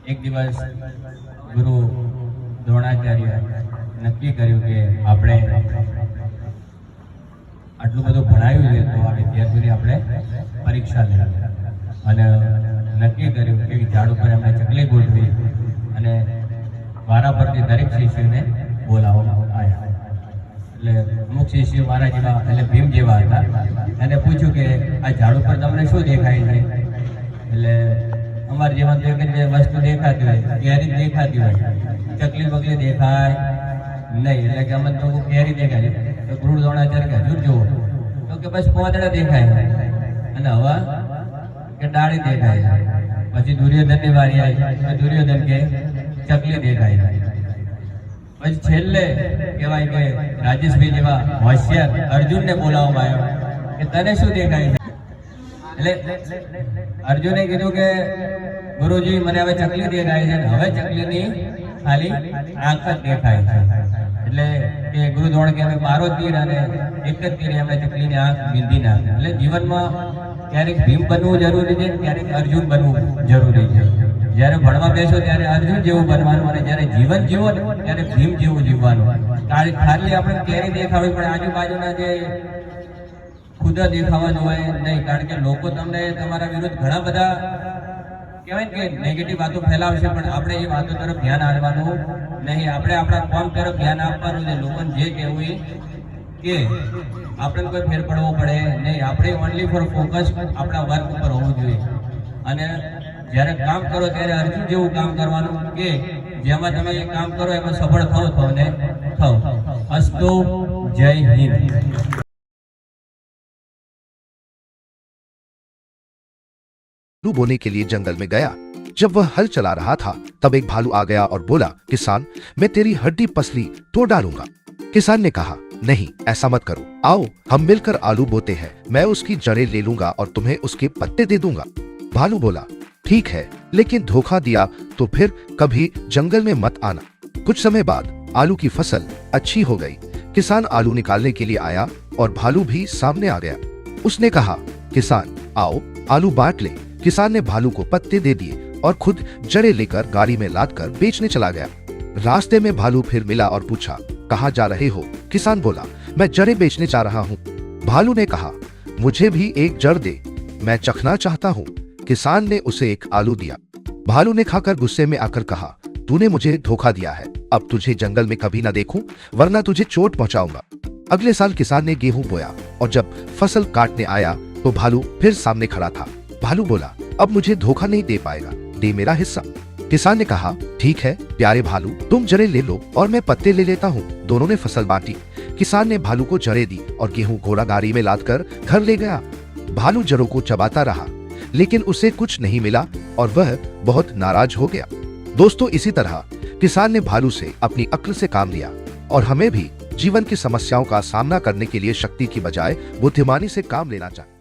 એક દિવસ ગુરુ દ્રોણાચાર્ય નક્કી કર્યું કે આપણે આટલું બધું ભણાવ્યું છે તો આ વિદ્યાર્થીઓની આપણે પરીક્ષા લેવી અને નક્કી કર્યું કે ઝાડ ઉપર એમણે ચકલી ગોઠવી અને વારા પરથી દરેક શિષ્યોને બોલાવવામાં આવ્યા। એટલે અમુક શિષ્યો મારા જેવા એટલે ભીમ જેવા હતા, એને પૂછ્યું કે આ ઝાડ ઉપર તમને શું દેખાય છે? એટલે અમારા જેવા જે વસ્તુ દેખાતી હોય, કેરી દેખાતી હોય, ચકલી બકલી દેખાય નહીં, એટલે કે અમને તો કેરી દેખાય છે। તો ગુરુ દ્રોણાચાર્ય કે હજુ જુઓ, તો કે બસ પોદડા દેખાય અને હવા કે ડાળી દેખાય। પછી દુર્યોધનની વારી આવી તો દુર્યોધન કે ચકલી દેખાય। પછી છેલ્લે કહેવાય કે રાજેશભાઈ જેવા હોશિયાર અર્જુનને બોલાવવામાં આવ્યો કે તને શું દેખાય છે? એટલે અર્જુને કીધું કે ગુરુજી મને હવે ચકલી દેખાય છે, હવે ચકલીની ખાલી આંખ જ દેખાય છે। એટલે કે ગુરુ દ્રોણ કે મારો તીર અને એક જ તીર એમણે ચકલીની આંખ વીંધી નાખે। એટલે જીવનમાં ક્યારેક ભીમ બનવું જરૂરી છે, ક્યારેક અર્જુન બનવું જરૂરી છે। જ્યારે ભણવા બેસો ત્યારે અર્જુન જેવું બનવાનું અને જ્યારે જીવન જીવો ને ત્યારે ભીમ જેવું જીવવાનું। ખાલી આપણે કેરી દેખાવી પણ આજુબાજુના જે ખુદ દેખાવાનું હોય નહીં, કારણ કે લોકો તમને તમારા વિરુદ્ધ ઘણા બધા કહેવાય કે નેગેટિવ વાતો ફેલાવશે, પણ આપણે એ વાતો તરફ ધ્યાન આપવાનું નહીં। આપણે આપણા કામ તરફ ધ્યાન આપવાનું છે। લોકોને જે કહેવું કે આપણે કોઈ ફેર પડવો પડે નહીં, આપણે ઓનલી ફોર ફોકસ આપણા વર્ક ઉપર હોવું જોઈએ। અને જ્યારે કામ કરો ત્યારે અર્જુન જેવું કામ કરવાનું કે જેમાં તમે એ કામ કરો એમાં સફળ થો ને થો। અસ્તુ, જય હિન્દ। भालू बोने के लिए जंगल में गया। जब वह हल चला रहा था तब एक भालू आ गया और बोला, किसान मैं तेरी हड्डी पसली तोड़ डालूंगा। किसान ने कहा, नहीं ऐसा मत करो, आओ हम मिलकर आलू बोते हैं, मैं उसकी जड़ें ले लूंगा और तुम्हें उसके पत्ते दे दूंगा। भालू बोला, ठीक है, लेकिन धोखा दिया तो फिर कभी जंगल में मत आना। कुछ समय बाद आलू की फसल अच्छी हो गई। किसान आलू निकालने के लिए आया और भालू भी सामने आ गया। उसने कहा, किसान आओ आलू बांट ले। किसान ने भालू को पत्ते दे दिए और खुद जड़ें लेकर गाड़ी में लादकर बेचने चला गया। रास्ते में भालू फिर मिला और पूछा, कहाँ जा रहे हो? किसान बोला, मैं जड़ें बेचने जा रहा हूँ। भालू ने कहा, मुझे भी एक जड़ दे, मैं चखना चाहता हूँ। किसान ने उसे एक आलू दिया। भालू ने खाकर गुस्से में आकर कहा, तूने मुझे धोखा दिया है, अब तुझे जंगल में कभी न देखूं, वरना तुझे चोट पहुंचाऊंगा। अगले साल किसान ने गेहूं बोया और जब फसल काटने आया तो भालू फिर सामने खड़ा था। भालू बोला, अब मुझे धोखा नहीं दे पाएगा, दे मेरा हिस्सा। किसान ने कहा, ठीक है प्यारे भालू, तुम जड़ें ले लो और मैं पत्ते ले लेता हूँ। दोनों ने फसल बांटी। किसान ने भालू को जड़ें दी और गेहूं घोड़ा गाड़ी में लादकर घर ले गया। भालू जड़ों को चबाता रहा लेकिन उसे कुछ नहीं मिला और वह बहुत नाराज हो गया। दोस्तों, इसी तरह किसान ने भालू से अपनी अक्ल से काम लिया और हमें भी जीवन की समस्याओं का सामना करने के लिए शक्ति की बजाय बुद्धिमानी से काम लेना चाहिए।